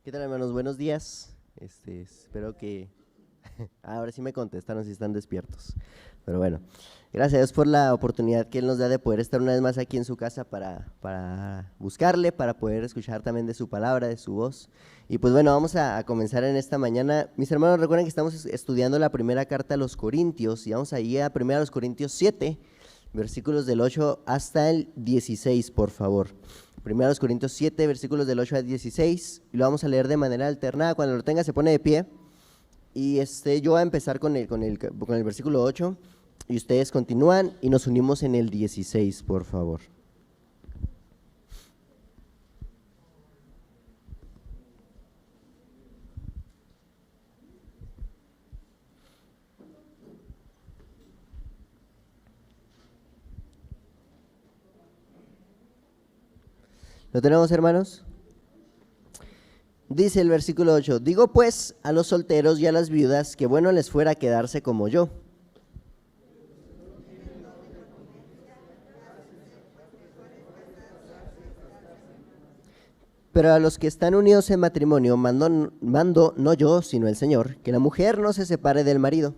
¿Qué tal, hermanos? Buenos días. Espero que ahora sí me contestaron si están despiertos. Pero bueno, gracias a Dios por la oportunidad que Él nos da de poder estar una vez más aquí en su casa para buscarle, para poder escuchar también de su palabra, de su voz. Y pues bueno, vamos a comenzar en esta mañana. Mis hermanos, recuerden que estamos estudiando la primera carta a los Corintios y vamos ahí a 1 Corintios 7, versículos del 8 hasta el 16, por favor. 1 Corintios 7, versículos del 8 al 16, y lo vamos a leer de manera alternada. Cuando lo tenga se pone de pie, y yo voy a empezar con el versículo 8, y ustedes continúan, y nos unimos en el 16, por favor. ¿Lo tenemos, hermanos? Dice el versículo 8, digo pues a los solteros y a las viudas que bueno les fuera quedarse como yo. Pero a los que están unidos en matrimonio mando no yo, sino el Señor, que la mujer no se separe del marido.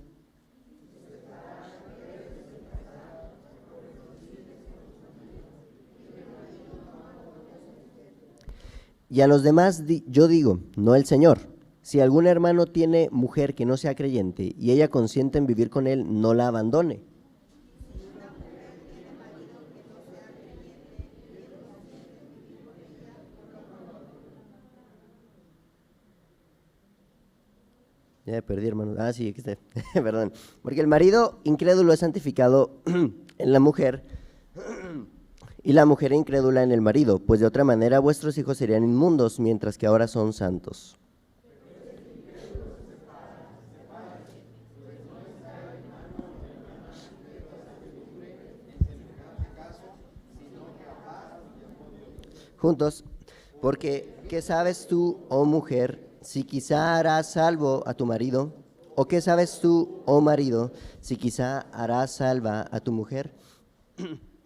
Y a los demás yo digo, no el Señor. Si algún hermano tiene mujer que no sea creyente y ella consiente en vivir con él, no la abandone. Ya me perdí, hermano. Ah, sí, aquí está. Perdón. Porque el marido incrédulo es santificado en la mujer y la mujer incrédula en el marido, pues de otra manera vuestros hijos serían inmundos, mientras que ahora son santos. Juntos, porque ¿qué sabes tú, oh mujer, si quizá harás salvo a tu marido? ¿O qué sabes tú, oh marido, si quizá harás salva a tu mujer?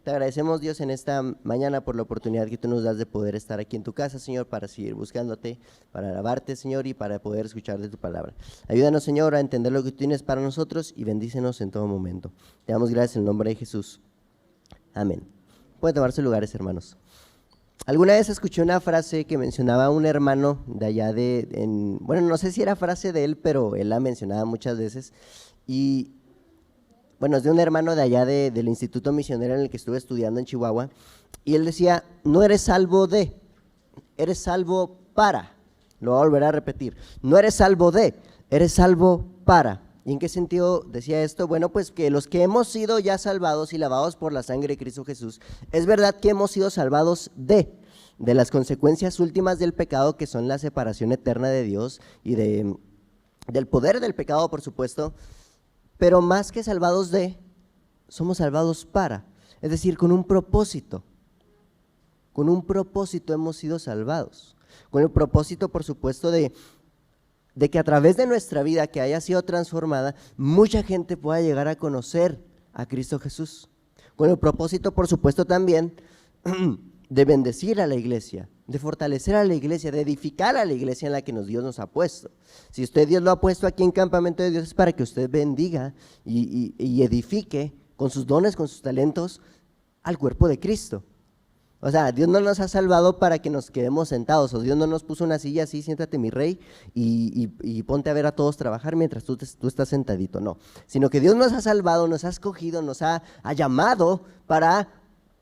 Te agradecemos, Dios, en esta mañana por la oportunidad que tú nos das de poder estar aquí en tu casa, Señor, para seguir buscándote, para alabarte, Señor, y para poder escuchar de tu palabra. Ayúdanos, Señor, a entender lo que tú tienes para nosotros y bendícenos en todo momento. Te damos gracias en el nombre de Jesús. Amén. Pueden tomarse lugares, hermanos. Alguna vez escuché una frase que mencionaba un hermano de allá bueno, no sé si era frase de él, pero él la mencionaba muchas veces, y bueno, es de un hermano de allá del Instituto Misionero en el que estuve estudiando en Chihuahua, y él decía, no eres salvo de, eres salvo para. Lo voy a volver a repetir, no eres salvo de, eres salvo para. ¿Y en qué sentido decía esto? Bueno, pues que los que hemos sido ya salvados y lavados por la sangre de Cristo Jesús, es verdad que hemos sido salvados de las consecuencias últimas del pecado, que son la separación eterna de Dios y del poder del pecado, por supuesto, pero más que salvados de, somos salvados para, es decir, con un propósito hemos sido salvados, con el propósito, por supuesto, de que a través de nuestra vida que haya sido transformada, mucha gente pueda llegar a conocer a Cristo Jesús, con el propósito, por supuesto, también de bendecir a la iglesia, de fortalecer a la iglesia, de edificar a la iglesia en la que Dios nos ha puesto. Si Dios lo ha puesto aquí en Campamento de Dios, es para que usted bendiga y edifique con sus dones, con sus talentos, al cuerpo de Cristo. O sea, Dios no nos ha salvado para que nos quedemos sentados, o Dios no nos puso una silla así, siéntate mi rey, y ponte a ver a todos trabajar mientras tú estás sentadito, no. Sino que Dios nos ha salvado, nos ha escogido, nos ha llamado para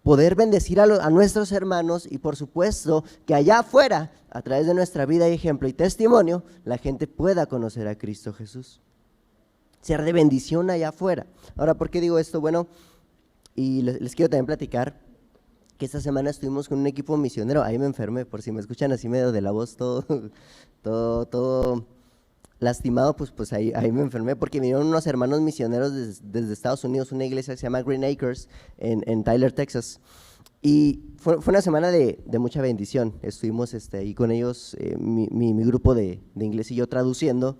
poder bendecir a nuestros hermanos, y por supuesto que allá afuera, a través de nuestra vida y ejemplo y testimonio, la gente pueda conocer a Cristo Jesús, ser de bendición allá afuera. Ahora, ¿por qué digo esto? Bueno, y les quiero también platicar que esta semana estuvimos con un equipo misionero. Ahí me enfermé, por si me escuchan así medio de la voz todo lastimado, pues ahí me enfermé, porque vinieron unos hermanos misioneros desde Estados Unidos, una iglesia que se llama Green Acres en Tyler, Texas, y fue una semana de mucha bendición. Estuvimos ahí con ellos, mi grupo de inglés y yo traduciendo,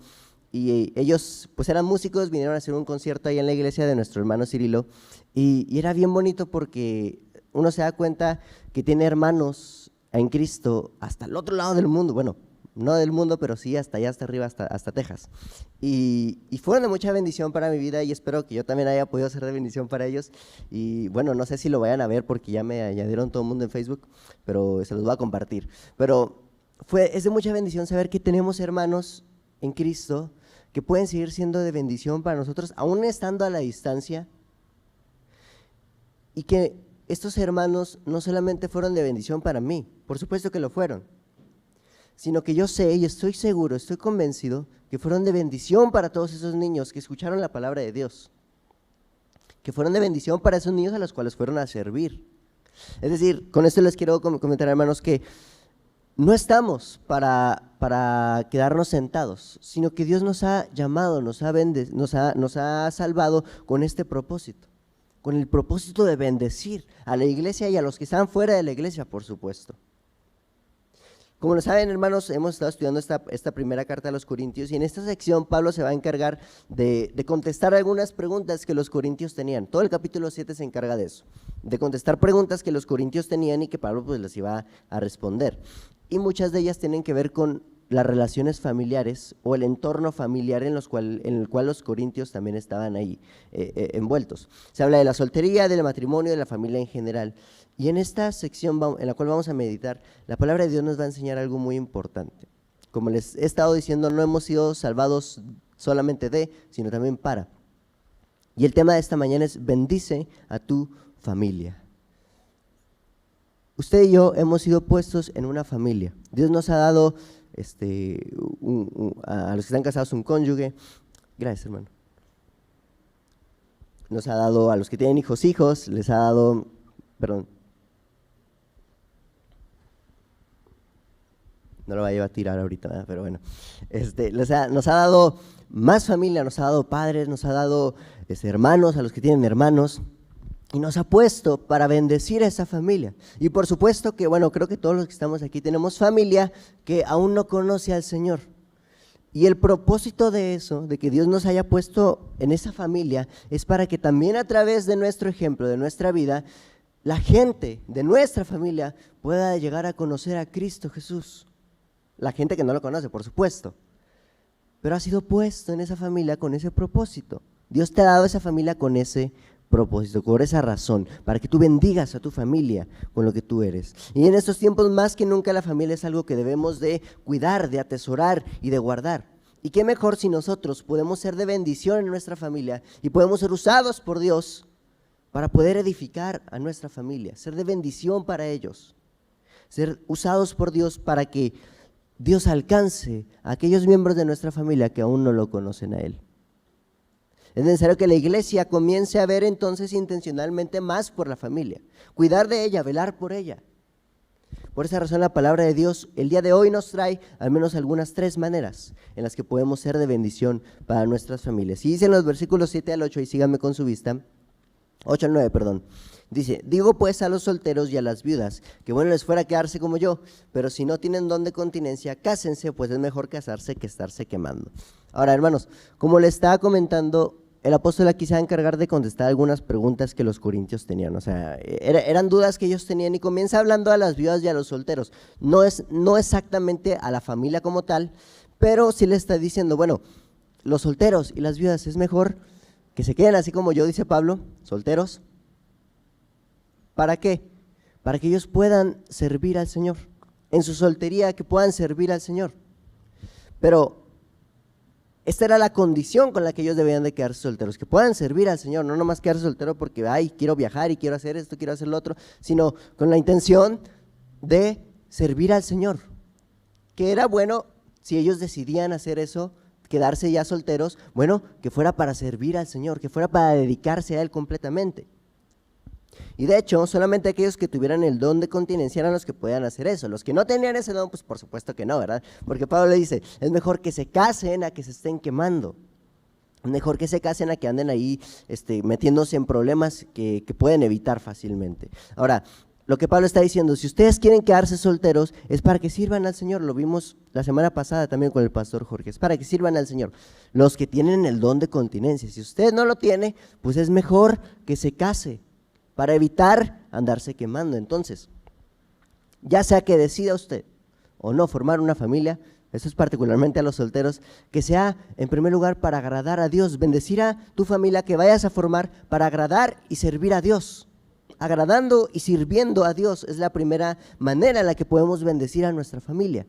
y ellos pues eran músicos, vinieron a hacer un concierto ahí en la iglesia de nuestro hermano Cirilo, y era bien bonito porque uno se da cuenta que tiene hermanos en Cristo hasta el otro lado del mundo, bueno, no del mundo, pero sí hasta allá, hasta arriba, hasta Texas. Y fueron de mucha bendición para mi vida y espero que yo también haya podido ser de bendición para ellos. Y bueno, no sé si lo vayan a ver porque ya me añadieron todo el mundo en Facebook, pero se los voy a compartir. Pero es de mucha bendición saber que tenemos hermanos en Cristo que pueden seguir siendo de bendición para nosotros, aún estando a la distancia, y que estos hermanos no solamente fueron de bendición para mí, por supuesto que lo fueron, sino que yo sé y estoy seguro, estoy convencido que fueron de bendición para todos esos niños que escucharon la palabra de Dios, que fueron de bendición para esos niños a los cuales fueron a servir. Es decir, con esto les quiero comentar, hermanos, que no estamos para quedarnos sentados, sino que Dios nos ha llamado, nos ha salvado con este propósito, con el propósito de bendecir a la iglesia y a los que están fuera de la iglesia, por supuesto. Como lo saben, hermanos, hemos estado estudiando esta primera carta a los Corintios y en esta sección Pablo se va a encargar de contestar algunas preguntas que los corintios tenían. Todo el capítulo 7 se encarga de eso, de contestar preguntas que los corintios tenían y que Pablo pues les iba a responder. Y muchas de ellas tienen que ver con las relaciones familiares o el entorno familiar en el cual los corintios también estaban ahí envueltos. Se habla de la soltería, del matrimonio, de la familia en general. Y en esta sección en la cual vamos a meditar, la palabra de Dios nos va a enseñar algo muy importante. Como les he estado diciendo, no hemos sido salvados solamente de, sino también para. Y el tema de esta mañana es: bendice a tu familia. Usted y yo hemos sido puestos en una familia. Dios nos ha dado a los que están casados un cónyuge. Gracias, hermano. Nos ha dado a los que tienen hijos, les ha dado, perdón, no lo vaya a tirar ahorita, pero bueno, nos ha dado más familia, nos ha dado padres, nos ha dado hermanos, a los que tienen hermanos, y nos ha puesto para bendecir a esa familia. Y por supuesto que, bueno, creo que todos los que estamos aquí tenemos familia que aún no conoce al Señor. Y el propósito de eso, de que Dios nos haya puesto en esa familia, es para que también a través de nuestro ejemplo, de nuestra vida, la gente de nuestra familia pueda llegar a conocer a Cristo Jesús. La gente que no lo conoce, por supuesto, pero ha sido puesto en esa familia con ese propósito. Dios te ha dado esa familia con ese propósito, por esa razón, para que tú bendigas a tu familia con lo que tú eres. Y en estos tiempos más que nunca la familia es algo que debemos de cuidar, de atesorar y de guardar. Y qué mejor si nosotros podemos ser de bendición en nuestra familia y podemos ser usados por Dios para poder edificar a nuestra familia, ser de bendición para ellos, ser usados por Dios para que Dios alcance a aquellos miembros de nuestra familia que aún no lo conocen a Él. Es necesario que la iglesia comience a ver entonces intencionalmente más por la familia, cuidar de ella, velar por ella. Por esa razón la palabra de Dios el día de hoy nos trae al menos algunas 3 maneras en las que podemos ser de bendición para nuestras familias. Y dice en los versículos 7 al 8, y síganme con su vista, 8 al 9, perdón. Dice: digo pues a los solteros y a las viudas, que bueno les fuera quedarse como yo, pero si no tienen don de continencia, cásense, pues es mejor casarse que estarse quemando. Ahora, hermanos, como le estaba comentando, el apóstol aquí se va a encargar de contestar algunas preguntas que los corintios tenían. O sea, eran dudas que ellos tenían, y comienza hablando a las viudas y a los solteros. No exactamente a la familia como tal, pero sí le está diciendo, bueno, los solteros y las viudas es mejor que se queden así como yo, dice Pablo, solteros. ¿Para qué? Para que ellos puedan servir al Señor, en su soltería, que puedan servir al Señor. Pero esta era la condición con la que ellos debían de quedarse solteros, que puedan servir al Señor, no nomás quedarse soltero porque, ay, quiero viajar y quiero hacer esto, quiero hacer lo otro, sino con la intención de servir al Señor. Que era bueno, si ellos decidían hacer eso, quedarse ya solteros, bueno, que fuera para servir al Señor, que fuera para dedicarse a Él completamente. Y de hecho, solamente aquellos que tuvieran el don de continencia eran los que podían hacer eso. Los que no tenían ese don, pues por supuesto que no, ¿verdad? Porque Pablo le dice, es mejor que se casen a que se estén quemando. Es mejor que se casen a que anden ahí metiéndose en problemas que pueden evitar fácilmente. Ahora, lo que Pablo está diciendo, si ustedes quieren quedarse solteros, es para que sirvan al Señor. Lo vimos la semana pasada también con el pastor Jorge. Es para que sirvan al Señor. Los que tienen el don de continencia. Si usted no lo tiene, pues es mejor que se case, para evitar andarse quemando. Entonces, ya sea que decida usted o no formar una familia, eso es particularmente a los solteros, que sea en primer lugar para agradar a Dios, bendecir a tu familia que vayas a formar para agradar y servir a Dios. Agradando y sirviendo a Dios es la primera manera en la que podemos bendecir a nuestra familia.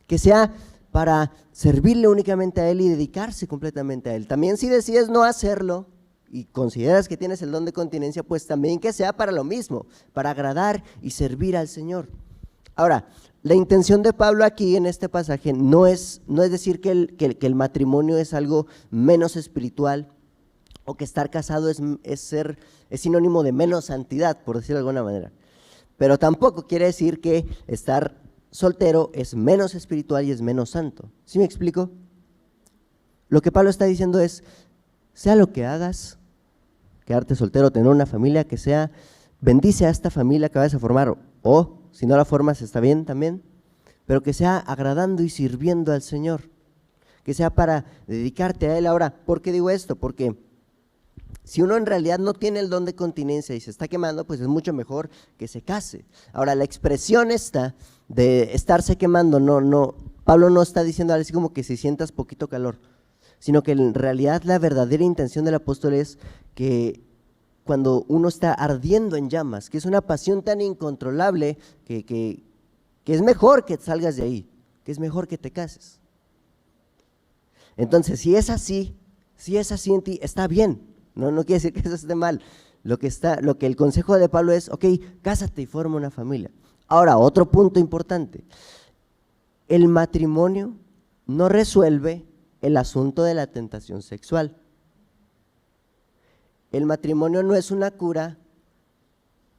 Que sea para servirle únicamente a Él y dedicarse completamente a Él. También si decides no hacerlo y consideras que tienes el don de continencia, pues también que sea para lo mismo, para agradar y servir al Señor. Ahora, la intención de Pablo aquí en este pasaje no es decir que el matrimonio es algo menos espiritual o que estar casado es sinónimo de menos santidad, por decirlo de alguna manera. Pero tampoco quiere decir que estar soltero es menos espiritual y es menos santo. ¿Sí me explico? Lo que Pablo está diciendo es, sea lo que hagas, quedarte soltero, tener una familia, que sea, bendice a esta familia que vayas a formar, o si no la formas está bien también, pero que sea agradando y sirviendo al Señor, que sea para dedicarte a Él. Ahora, ¿por qué digo esto? Porque si uno en realidad no tiene el don de continencia y se está quemando, pues es mucho mejor que se case. Ahora, la expresión esta de estarse quemando, Pablo no está diciendo así como que si sientas poquito calor, sino que en realidad la verdadera intención del apóstol es que cuando uno está ardiendo en llamas, que es una pasión tan incontrolable que es mejor que salgas de ahí, que es mejor que te cases. Entonces, si es así en ti, está bien, no quiere decir que eso esté mal. Lo que el consejo de Pablo es, ok, cásate y forma una familia. Ahora, otro punto importante, el matrimonio no resuelve el asunto de la tentación sexual. El matrimonio no es una cura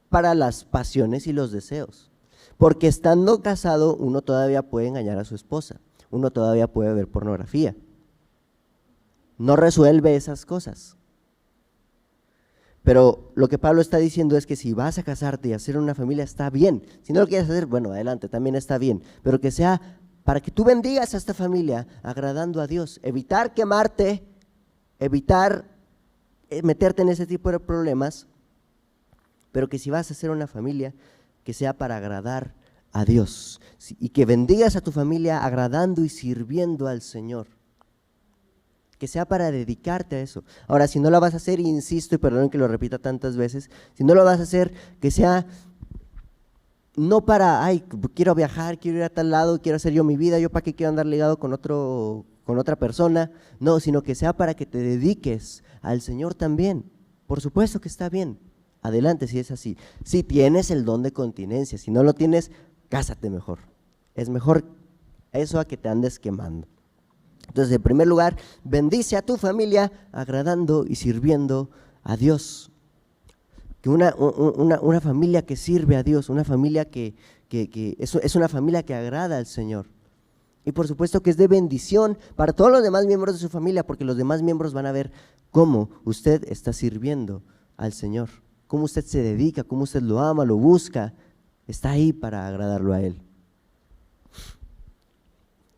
para las pasiones y los deseos, porque estando casado uno todavía puede engañar a su esposa, uno todavía puede ver pornografía. No resuelve esas cosas. Pero lo que Pablo está diciendo es que si vas a casarte y hacer una familia está bien. Si no lo quieres hacer, bueno, adelante, también está bien. Pero que sea para que tú bendigas a esta familia agradando a Dios. Evitar quemarte, evitar meterte en ese tipo de problemas, pero que si vas a hacer una familia, que sea para agradar a Dios y que bendigas a tu familia agradando y sirviendo al Señor, que sea para dedicarte a eso. Ahora, si no lo vas a hacer, insisto, y perdonen que lo repita tantas veces, si no lo vas a hacer, que sea no para, quiero viajar, quiero ir a tal lado, quiero hacer yo mi vida, yo para qué quiero andar ligado con otra persona, no, sino que sea para que te dediques al Señor también. Por supuesto que está bien, adelante si es así. Si tienes el don de continencia, si no lo tienes, cásate mejor. Es mejor eso a que te andes quemando. Entonces, en primer lugar, bendice a tu familia agradando y sirviendo a Dios. Que una familia que sirve a Dios, una familia que es una familia que agrada al Señor. Y por supuesto que es de bendición para todos los demás miembros de su familia, porque los demás miembros van a ver cómo usted está sirviendo al Señor, cómo usted se dedica, cómo usted lo ama, lo busca, está ahí para agradarlo a Él.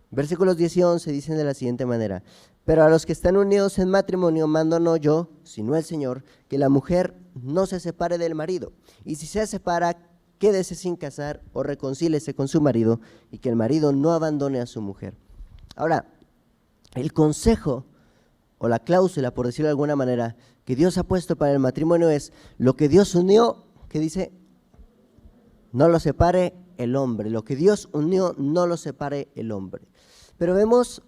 Versículos 10 y 11 dicen de la siguiente manera: pero a los que están unidos en matrimonio mando no yo, sino el Señor, que la mujer no se separe del marido, y si se separa, quédese sin casar o reconcíliese con su marido, y que el marido no abandone a su mujer. Ahora, el consejo o la cláusula, por decirlo de alguna manera, que Dios ha puesto para el matrimonio es: lo que Dios unió, que dice, no lo separe el hombre. Lo que Dios unió, no lo separe el hombre. Pero vemos,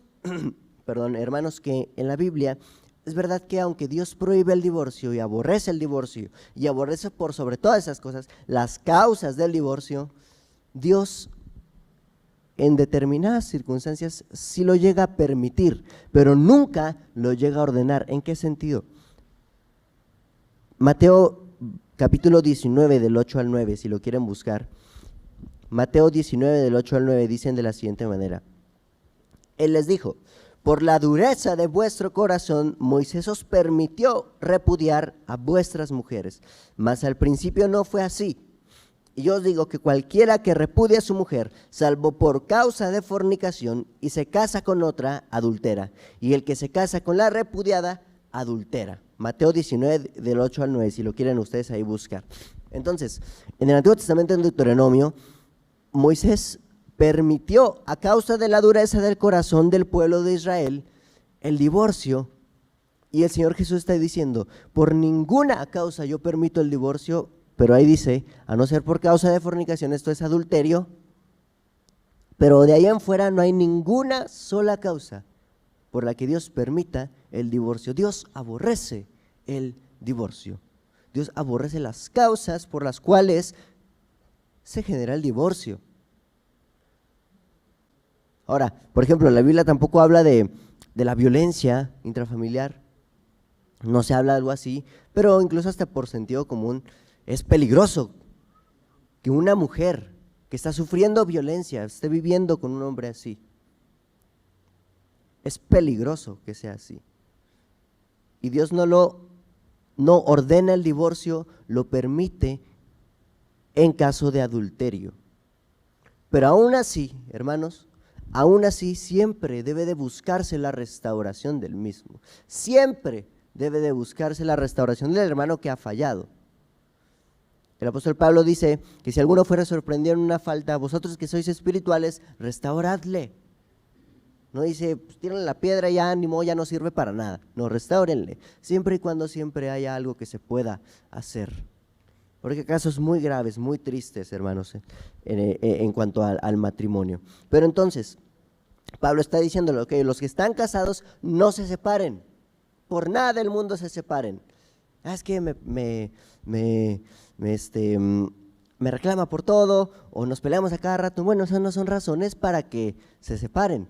hermanos, que en la Biblia es verdad que aunque Dios prohíbe el divorcio y aborrece el divorcio y aborrece por sobre todas esas cosas las causas del divorcio, Dios en determinadas circunstancias sí lo llega a permitir, pero nunca lo llega a ordenar. ¿En qué sentido? Mateo capítulo 19 del 8 al 9, si lo quieren buscar. Mateo 19 del 8 al 9 dicen de la siguiente manera: Él les dijo: por la dureza de vuestro corazón, Moisés os permitió repudiar a vuestras mujeres, mas al principio no fue así. Y yo os digo que cualquiera que repudie a su mujer, salvo por causa de fornicación, y se casa con otra, adultera, y el que se casa con la repudiada, adultera. Mateo 19 del 8 al 9, si lo quieren ustedes ahí buscar. Entonces, en el Antiguo Testamento, en Deuteronomio, Moisés permitió, a causa de la dureza del corazón del pueblo de Israel, el divorcio. Y el Señor Jesús está diciendo, por ninguna causa yo permito el divorcio, pero ahí dice, a no ser por causa de fornicación, esto es adulterio, pero de ahí en fuera no hay ninguna sola causa por la que Dios permita el divorcio. Dios aborrece el divorcio. Dios aborrece las causas por las cuales se genera el divorcio. Ahora, por ejemplo, la Biblia tampoco habla de la violencia intrafamiliar, no se habla de algo así, pero incluso hasta por sentido común es peligroso que una mujer que está sufriendo violencia esté viviendo con un hombre así. Es peligroso que sea así. Y Dios no ordena el divorcio, lo permite en caso de adulterio. Pero aún así, hermanos, aún así siempre debe de buscarse la restauración del mismo. Siempre debe de buscarse la restauración del hermano que ha fallado. El apóstol Pablo dice que si alguno fuera sorprendido en una falta, vosotros que sois espirituales, restauradle. No dice, pues, tírenle la piedra y ya, ni modo, ya no sirve para nada. No, restáurenle, siempre y cuando siempre haya algo que se pueda hacer. Porque hay casos muy graves, muy tristes, hermanos, en cuanto al matrimonio. Pero entonces, Pablo está diciéndole que los que están casados no se separen, por nada del mundo se separen. Es que me reclama por todo, o nos peleamos a cada rato. Bueno, esas no son razones para que se separen.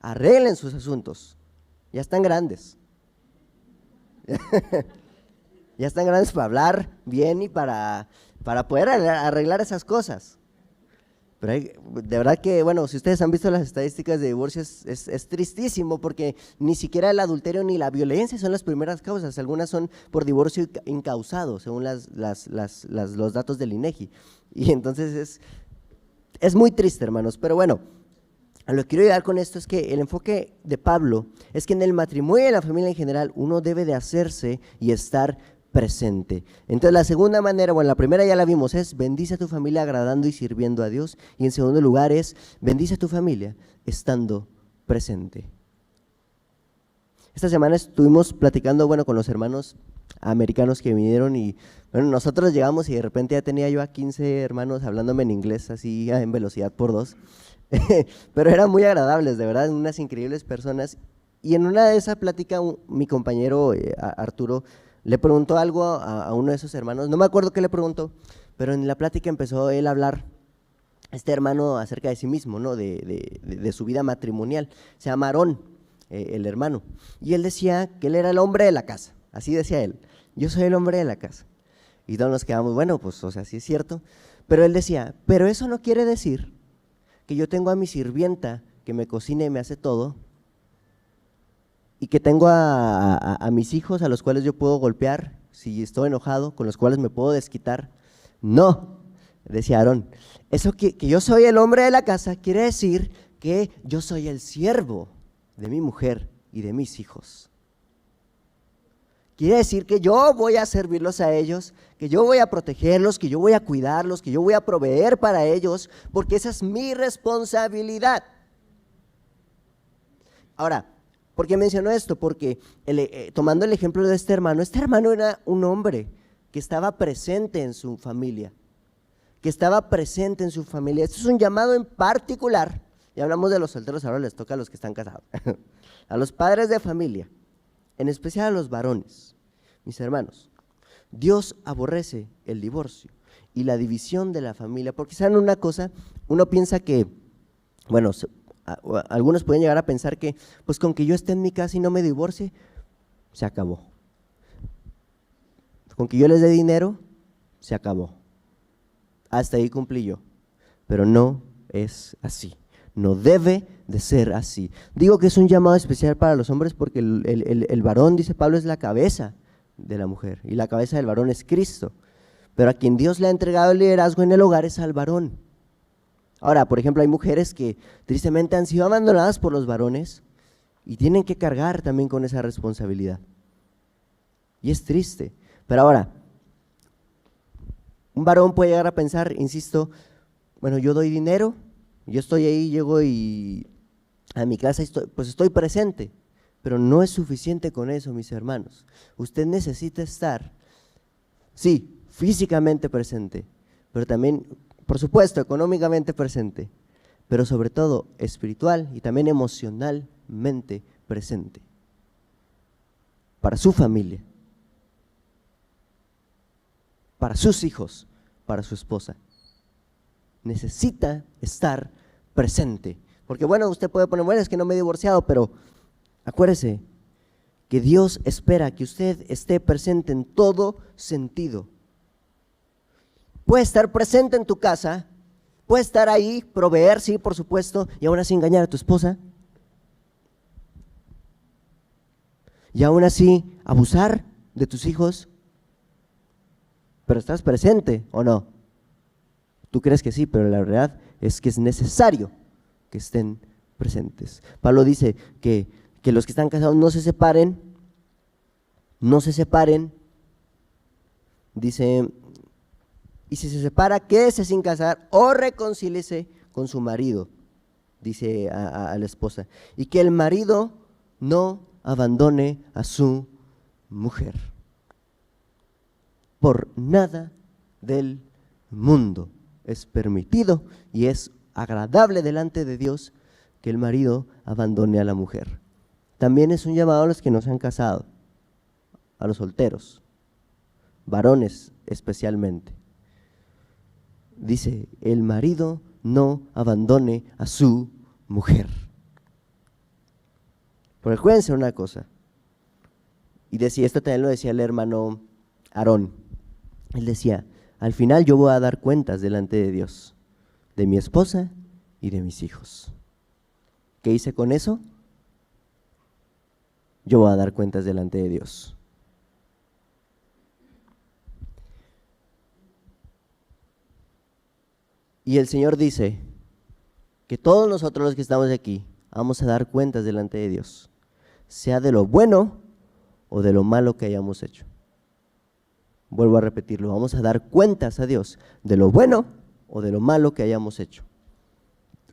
Arreglen sus asuntos, ya están grandes. Ya están grandes para hablar bien y para poder arreglar esas cosas. Pero de verdad que, bueno, si ustedes han visto las estadísticas de divorcios, es tristísimo, porque ni siquiera el adulterio ni la violencia son las primeras causas. Algunas son por divorcio incausado, según los datos del INEGI. Y entonces es muy triste, hermanos. Pero bueno, a lo que quiero llegar con esto es que el enfoque de Pablo es que en el matrimonio y en la familia en general uno debe de hacerse y estar presente. Entonces la segunda manera, bueno, la primera ya la vimos, es bendice a tu familia agradando y sirviendo a Dios, y en segundo lugar es bendice a tu familia estando presente. Esta semana estuvimos platicando, bueno, con los hermanos americanos que vinieron, y bueno, nosotros llegamos y de repente ya tenía yo a 15 hermanos hablándome en inglés así en velocidad por 2, pero eran muy agradables, de verdad, unas increíbles personas. Y en una de esas pláticas mi compañero Arturo le preguntó algo a uno de esos hermanos, no me acuerdo qué le preguntó, pero en la plática empezó él a hablar, este hermano, acerca de sí mismo, ¿no? de su vida matrimonial. Se llama Aarón, el hermano, y él decía que él era el hombre de la casa, así decía él, yo soy el hombre de la casa. Y todos nos quedamos, bueno, pues, o sea, sí es cierto, pero él decía, pero eso no quiere decir que yo tengo a mi sirvienta que me cocina y me hace todo, y que tengo a mis hijos a los cuales yo puedo golpear si estoy enojado, con los cuales me puedo desquitar. No, decía Aarón, eso que yo soy el hombre de la casa quiere decir que yo soy el siervo de mi mujer y de mis hijos. Quiere decir que yo voy a servirlos a ellos, que yo voy a protegerlos, que yo voy a cuidarlos, que yo voy a proveer para ellos, porque esa es mi responsabilidad. Ahora, ¿por qué menciono esto? Porque tomando el ejemplo de este hermano era un hombre que estaba presente en su familia, Esto es un llamado en particular, ya hablamos de los solteros, ahora les toca a los que están casados, a los padres de familia, en especial a los varones. Mis hermanos, Dios aborrece el divorcio y la división de la familia, porque saben una cosa, uno piensa que, bueno, algunos pueden llegar a pensar que, pues con que yo esté en mi casa y no me divorcie, se acabó. Con que yo les dé dinero, se acabó. Hasta ahí cumplí yo. Pero no es así. No debe de ser así. Digo que es un llamado especial para los hombres porque el varón, dice Pablo, es la cabeza de la mujer y la cabeza del varón es Cristo. Pero a quien Dios le ha entregado el liderazgo en el hogar es al varón. Ahora, por ejemplo, hay mujeres que tristemente han sido abandonadas por los varones y tienen que cargar también con esa responsabilidad. Y es triste. Pero ahora, un varón puede llegar a pensar, insisto, bueno, yo doy dinero, yo estoy ahí, llego y a mi casa estoy presente, pero no es suficiente con eso, mis hermanos. Usted necesita estar, sí, físicamente presente, pero también, por supuesto, económicamente presente, pero sobre todo espiritual y también emocionalmente presente para su familia, para sus hijos, para su esposa. Necesita estar presente, porque bueno, usted puede poner, bueno, es que no me he divorciado, pero acuérdese que Dios espera que usted esté presente en todo sentido. Puede estar presente en tu casa, puede estar ahí, proveer, sí, por supuesto, y aún así engañar a tu esposa, y aún así abusar de tus hijos, pero estás presente ¿o no? Tú crees que sí, pero la verdad es que es necesario que estén presentes. Pablo dice que los que están casados no se separen, dice, y si se separa, quédese sin casar o reconcíliese con su marido, dice a la esposa, y que el marido no abandone a su mujer. Por nada del mundo es permitido y es agradable delante de Dios que el marido abandone a la mujer. También es un llamado a los que no se han casado, a los solteros, varones especialmente. Dice, el marido no abandone a su mujer. Pero acuérdense una cosa, y decía, esto también lo decía el hermano Aarón, él decía, al final yo voy a dar cuentas delante de Dios, de mi esposa y de mis hijos. ¿Qué hice con eso? Yo voy a dar cuentas delante de Dios. Y el Señor dice que todos nosotros los que estamos aquí vamos a dar cuentas delante de Dios, sea de lo bueno o de lo malo que hayamos hecho. Vuelvo a repetirlo, vamos a dar cuentas a Dios de lo bueno o de lo malo que hayamos hecho.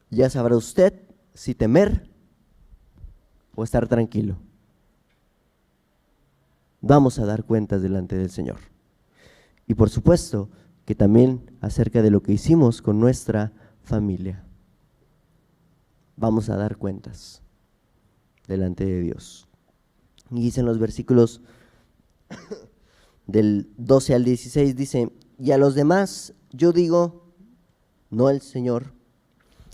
Ya sabrá usted si temer o estar tranquilo. Vamos a dar cuentas delante del Señor. Y por supuesto que también acerca de lo que hicimos con nuestra familia. Vamos a dar cuentas delante de Dios. Y dicen los versículos del 12 al 16, dice, y a los demás yo digo, no el Señor,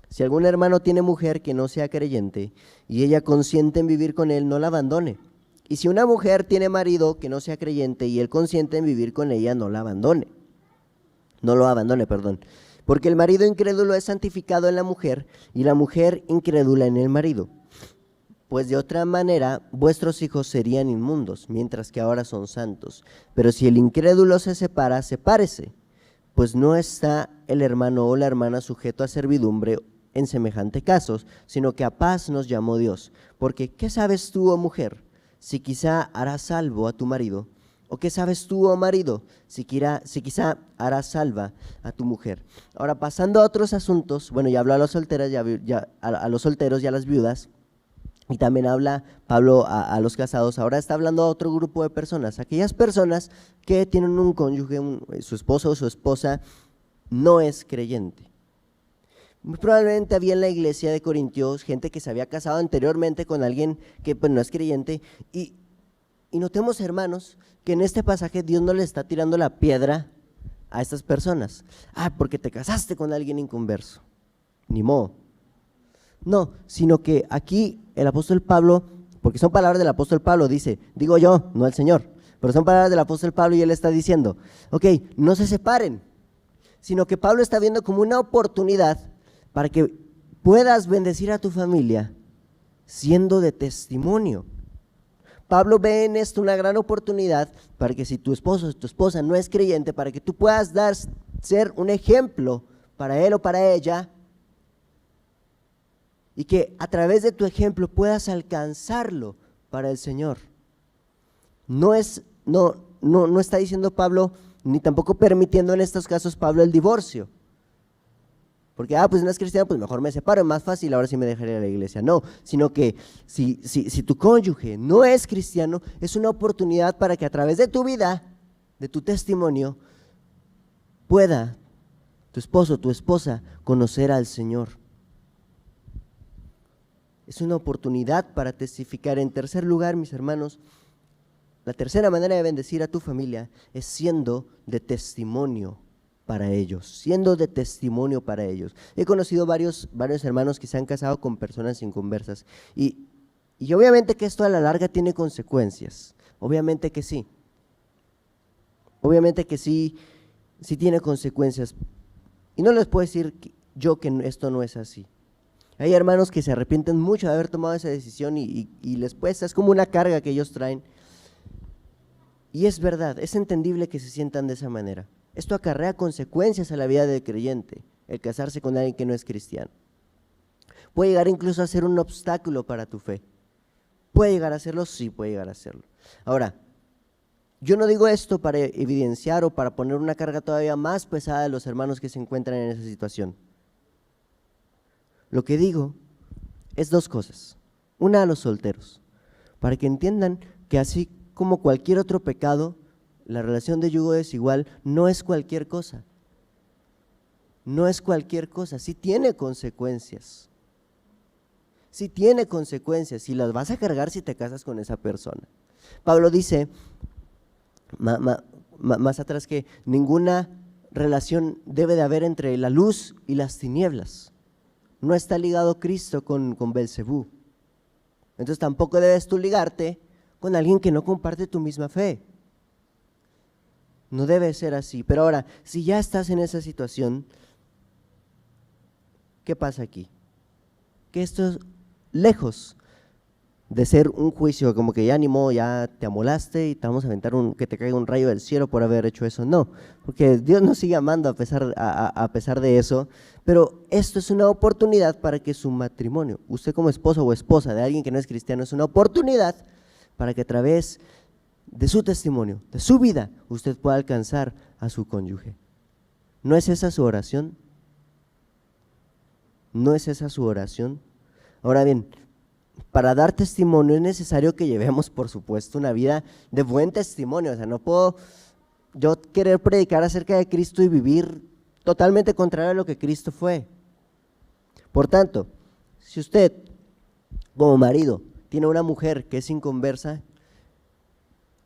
si algún hermano tiene mujer que no sea creyente y ella consiente en vivir con él, no la abandone. Y si una mujer tiene marido que no sea creyente y él consiente en vivir con ella, no lo abandone, porque el marido incrédulo es santificado en la mujer y la mujer incrédula en el marido. Pues de otra manera vuestros hijos serían inmundos, mientras que ahora son santos. Pero si el incrédulo se separa, sepárese, pues no está el hermano o la hermana sujeto a servidumbre en semejante casos, sino que a paz nos llamó Dios. Porque ¿qué sabes tú, oh mujer, si quizá harás salvo a tu marido? ¿O qué sabes tú, oh marido, si quizá harás salva a tu mujer? Ahora, pasando a otros asuntos, bueno, ya habló a los solteros, a los solteros y a las viudas, y también habla Pablo a los casados. Ahora está hablando a otro grupo de personas, aquellas personas que tienen un cónyuge, su esposo o su esposa no es creyente. Muy probablemente había en la iglesia de Corintios gente que se había casado anteriormente con alguien que pues no es creyente, y notemos, hermanos, que en este pasaje Dios no le está tirando la piedra a estas personas. Porque te casaste con alguien inconverso, ni modo. No, sino que aquí el apóstol Pablo, porque son palabras del apóstol Pablo, dice, digo yo, no el Señor, pero son palabras del apóstol Pablo y él está diciendo, ok, no se separen, sino que Pablo está viendo como una oportunidad para que puedas bendecir a tu familia siendo de testimonio. Pablo ve en esto una gran oportunidad para que si tu esposo o tu esposa no es creyente, para que tú puedas ser un ejemplo para él o para ella, y que a través de tu ejemplo puedas alcanzarlo para el Señor. No está diciendo Pablo, ni tampoco permitiendo en estos casos Pablo el divorcio, Porque, pues no es cristiano, pues mejor me separo, es más fácil, ahora sí me dejaré a la iglesia. No, sino que si tu cónyuge no es cristiano, es una oportunidad para que a través de tu vida, de tu testimonio, pueda tu esposo, tu esposa, conocer al Señor. Es una oportunidad para testificar. En tercer lugar, mis hermanos, la tercera manera de bendecir a tu familia es siendo de testimonio para ellos, siendo de testimonio para ellos. He conocido varios hermanos que se han casado con personas inconversas y obviamente que esto a la larga tiene consecuencias, obviamente que sí tiene consecuencias, y no les puedo decir yo que esto no es así. Hay hermanos que se arrepienten mucho de haber tomado esa decisión y les cuesta, es como una carga que ellos traen. Y es verdad, es entendible que se sientan de esa manera. Esto acarrea consecuencias a la vida del creyente, el casarse con alguien que no es cristiano. Puede llegar incluso a ser un obstáculo para tu fe. ¿Puede llegar a serlo? Sí, puede llegar a serlo. Ahora, yo no digo esto para evidenciar o para poner una carga todavía más pesada a los hermanos que se encuentran en esa situación. Lo que digo es dos cosas. Una, a los solteros, para que entiendan que así como cualquier otro pecado, la relación de yugo desigual no es cualquier cosa. No es cualquier cosa, sí tiene consecuencias. Sí tiene consecuencias y las vas a cargar si te casas con esa persona. Pablo dice más atrás que ninguna relación debe de haber entre la luz y las tinieblas. No está ligado Cristo con Belcebú. Entonces tampoco debes tú ligarte con alguien que no comparte tu misma fe. No debe ser así. Pero ahora, si ya estás en esa situación, ¿qué pasa aquí? Que esto es lejos de ser un juicio como que ya animó, ya te amolaste y te vamos a aventar que te caiga un rayo del cielo por haber hecho eso. No, porque Dios nos sigue amando a pesar de eso, pero esto es una oportunidad para que su matrimonio, usted como esposo o esposa de alguien que no es cristiano, es una oportunidad para que a través de su testimonio, de su vida, usted pueda alcanzar a su cónyuge. ¿No es esa su oración? ¿No es esa su oración? Ahora bien, para dar testimonio es necesario que llevemos, por supuesto, una vida de buen testimonio. O sea, no puedo yo querer predicar acerca de Cristo y vivir totalmente contrario a lo que Cristo fue. Por tanto, si usted, como marido, tiene una mujer que es inconversa,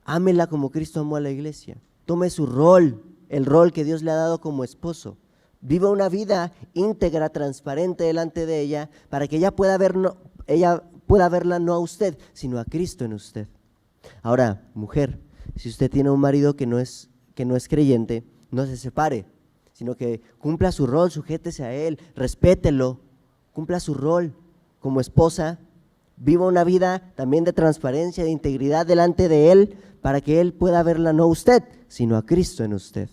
ámela como Cristo amó a la iglesia. Tome su rol, el rol que Dios le ha dado como esposo. Viva una vida íntegra, transparente delante de ella, para que ella pueda verla no a usted, sino a Cristo en usted. Ahora, mujer, si usted tiene un marido que no es creyente, no se separe, sino que cumpla su rol, sujétese a él, respételo, cumpla su rol como esposa, viva una vida también de transparencia, de integridad delante de él, para que él pueda verla no a usted, sino a Cristo en usted.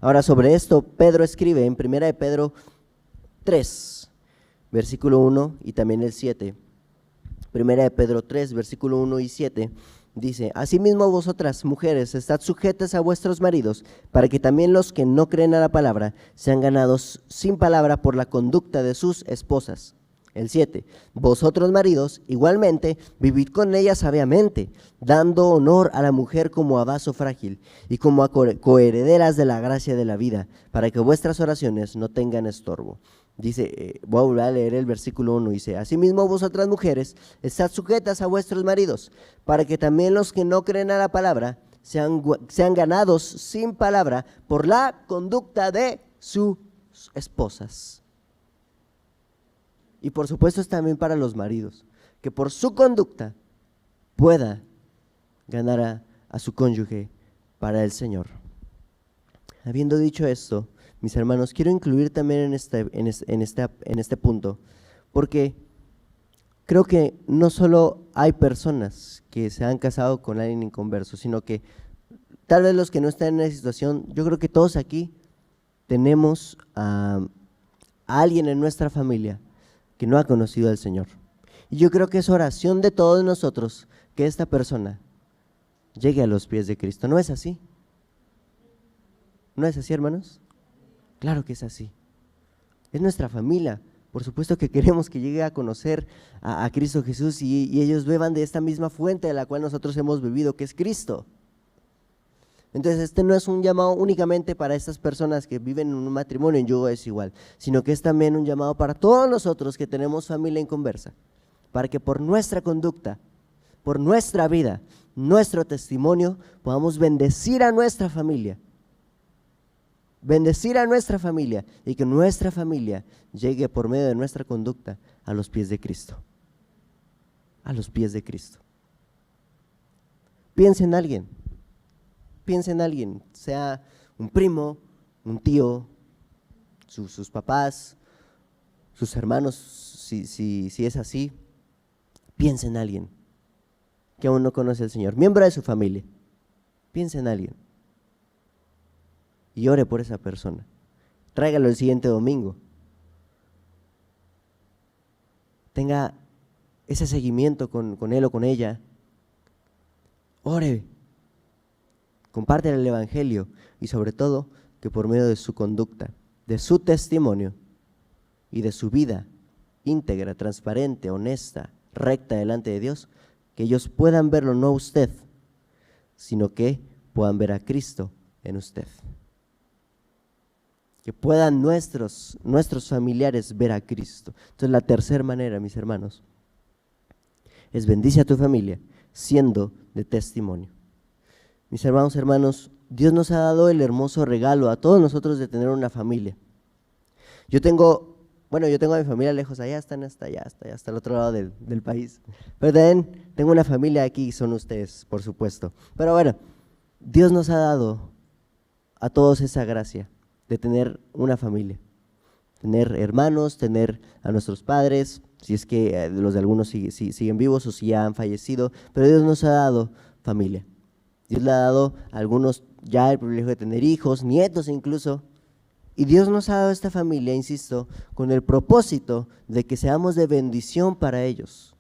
Ahora, sobre esto, Pedro escribe en 1 de Pedro 3, versículo 1 y también el 7. 1 de Pedro 3, versículo 1 y 7, dice: asimismo vosotras, mujeres, estad sujetas a vuestros maridos, para que también los que no creen a la palabra sean ganados sin palabra por la conducta de sus esposas. El 7, vosotros maridos, igualmente, vivid con ella sabiamente, dando honor a la mujer como a vaso frágil y como a coherederas de la gracia de la vida, para que vuestras oraciones no tengan estorbo. Dice, voy a volver a leer el versículo 1, dice: asimismo vosotras mujeres, estad sujetas a vuestros maridos, para que también los que no creen a la palabra sean ganados sin palabra por la conducta de sus esposas. Y por supuesto es también para los maridos, que por su conducta pueda ganar a su cónyuge para el Señor. Habiendo dicho esto, mis hermanos, quiero incluir también en este punto, porque creo que no solo hay personas que se han casado con alguien inconverso, sino que tal vez los que no están en esa situación, yo creo que todos aquí tenemos a alguien en nuestra familia que no ha conocido al Señor. Y yo creo que es oración de todos nosotros que esta persona llegue a los pies de Cristo. ¿No es así? ¿No es así, hermanos? Claro que es así. Es nuestra familia. Por supuesto que queremos que llegue a conocer a Cristo Jesús y ellos beban de esta misma fuente de la cual nosotros hemos bebido, que es Cristo. Entonces este no es un llamado únicamente para estas personas que viven en un matrimonio en yugo desigual, sino que es también un llamado para todos nosotros que tenemos familia inconversa, para que por nuestra conducta, por nuestra vida, nuestro testimonio, podamos bendecir a nuestra familia. Bendecir a nuestra familia y que nuestra familia llegue por medio de nuestra conducta a los pies de Cristo. A los pies de Cristo. Piensa en alguien, sea un primo, un tío, sus papás, sus hermanos, si es así. Piensa en alguien que aún no conoce al Señor, miembro de su familia. Piensa en alguien. Y ore por esa persona. Tráigalo el siguiente domingo. Tenga ese seguimiento con él o con ella. Ore. Compártele el evangelio y sobre todo que por medio de su conducta, de su testimonio y de su vida íntegra, transparente, honesta, recta delante de Dios, que ellos puedan verlo no a usted, sino que puedan ver a Cristo en usted. Que puedan nuestros familiares ver a Cristo. Entonces la tercera manera, mis hermanos, es bendice a tu familia siendo de testimonio. Mis hermanos, Dios nos ha dado el hermoso regalo a todos nosotros de tener una familia. Yo tengo a mi familia lejos, allá están hasta el otro lado del país. Pero también tengo una familia aquí, son ustedes, por supuesto. Pero bueno, Dios nos ha dado a todos esa gracia de tener una familia, tener hermanos, tener a nuestros padres, si es que los de algunos siguen vivos o si ya han fallecido, pero Dios nos ha dado familia. Dios le ha dado a algunos ya el privilegio de tener hijos, nietos incluso, y Dios nos ha dado esta familia, insisto, con el propósito de que seamos de bendición para ellos,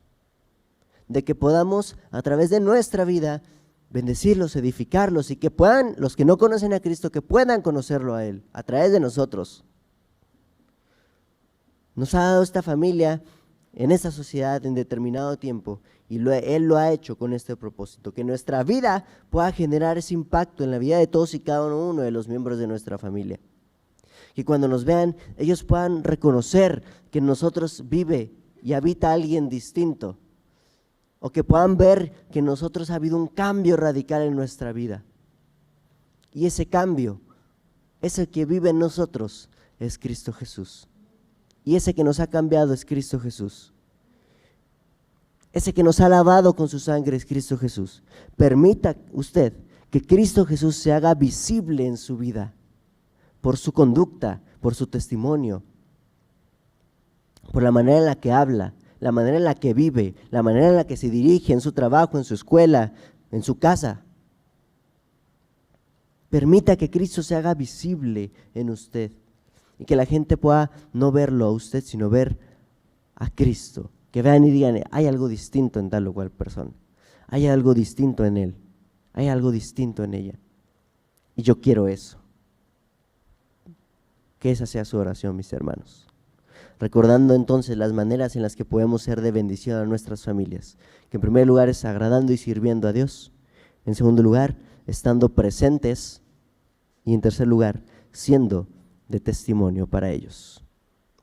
de que podamos a través de nuestra vida bendecirlos, edificarlos y que puedan, los que no conocen a Cristo, que puedan conocerlo a Él a través de nosotros. Nos ha dado esta familia en esta sociedad en determinado tiempo y Él lo ha hecho con este propósito, que nuestra vida pueda generar ese impacto en la vida de todos y cada uno de los miembros de nuestra familia. Que cuando nos vean, ellos puedan reconocer que en nosotros vive y habita alguien distinto. O que puedan ver que en nosotros ha habido un cambio radical en nuestra vida. Y ese cambio, ese que vive en nosotros, es Cristo Jesús. Y ese que nos ha cambiado es Cristo Jesús. Ese que nos ha lavado con su sangre es Cristo Jesús. Permita usted que Cristo Jesús se haga visible en su vida, por su conducta, por su testimonio, por la manera en la que habla, la manera en la que vive, la manera en la que se dirige en su trabajo, en su escuela, en su casa. Permita que Cristo se haga visible en usted y que la gente pueda no verlo a usted, sino ver a Cristo. Que vean y digan, hay algo distinto en tal o cual persona, hay algo distinto en él, hay algo distinto en ella. Y yo quiero eso. Que esa sea su oración, mis hermanos. Recordando entonces las maneras en las que podemos ser de bendición a nuestras familias, que en primer lugar es agradando y sirviendo a Dios, en segundo lugar estando presentes y en tercer lugar siendo de testimonio para ellos.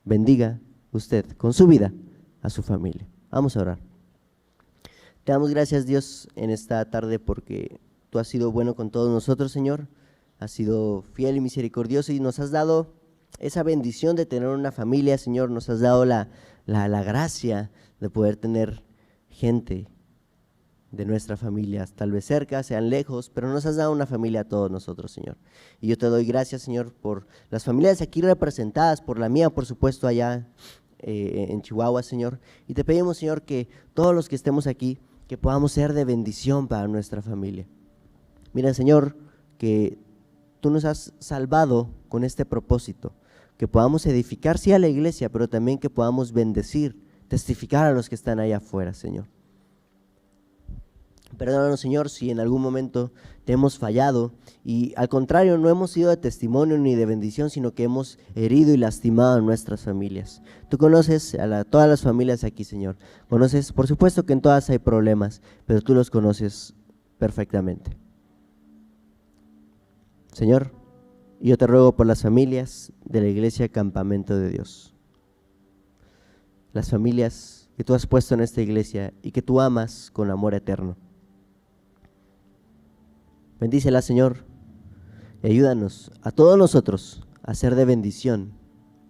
Bendiga usted con su vida a su familia. Vamos a orar. Te damos gracias, Dios, en esta tarde porque tú has sido bueno con todos nosotros, Señor, has sido fiel y misericordioso y nos has dado esa bendición de tener una familia, Señor, nos has dado la gracia de poder tener gente de nuestra familia, tal vez cerca, sean lejos, pero nos has dado una familia a todos nosotros, Señor. Y yo te doy gracias, Señor, por las familias aquí representadas, por la mía, por supuesto, allá en Chihuahua, Señor. Y te pedimos, Señor, que todos los que estemos aquí, que podamos ser de bendición para nuestra familia. Mira, Señor, que tú nos has salvado con este propósito, que podamos edificar, sí, a la iglesia, pero también que podamos bendecir, testificar a los que están allá afuera, Señor. Perdónanos, Señor, si en algún momento te hemos fallado y al contrario, no hemos sido de testimonio ni de bendición, sino que hemos herido y lastimado a nuestras familias. Tú conoces a todas las familias aquí, Señor. Conoces, por supuesto que en todas hay problemas, pero tú los conoces perfectamente. Señor, yo te ruego por las familias de la Iglesia Campamento de Dios. Las familias que tú has puesto en esta iglesia y que tú amas con amor eterno. Bendícela, Señor, y ayúdanos a todos nosotros a ser de bendición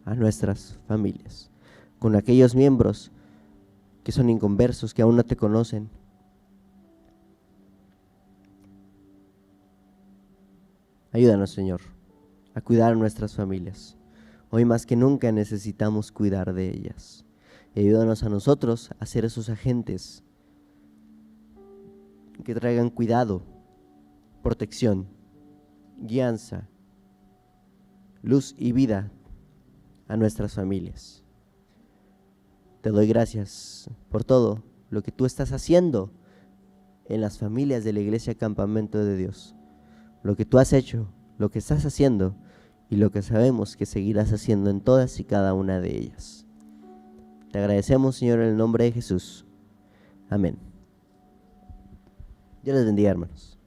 a nuestras familias, con aquellos miembros que son inconversos, que aún no te conocen. Ayúdanos, Señor, a cuidar a nuestras familias. Hoy más que nunca necesitamos cuidar de ellas. Y ayúdanos a nosotros a ser esos agentes que traigan cuidado, protección, guianza, luz y vida a nuestras familias. Te doy gracias por todo lo que tú estás haciendo en las familias de la Iglesia Campamento de Dios. Lo que tú has hecho, lo que estás haciendo y lo que sabemos que seguirás haciendo en todas y cada una de ellas. Te agradecemos, Señor, en el nombre de Jesús. Amén. Dios les bendiga, hermanos.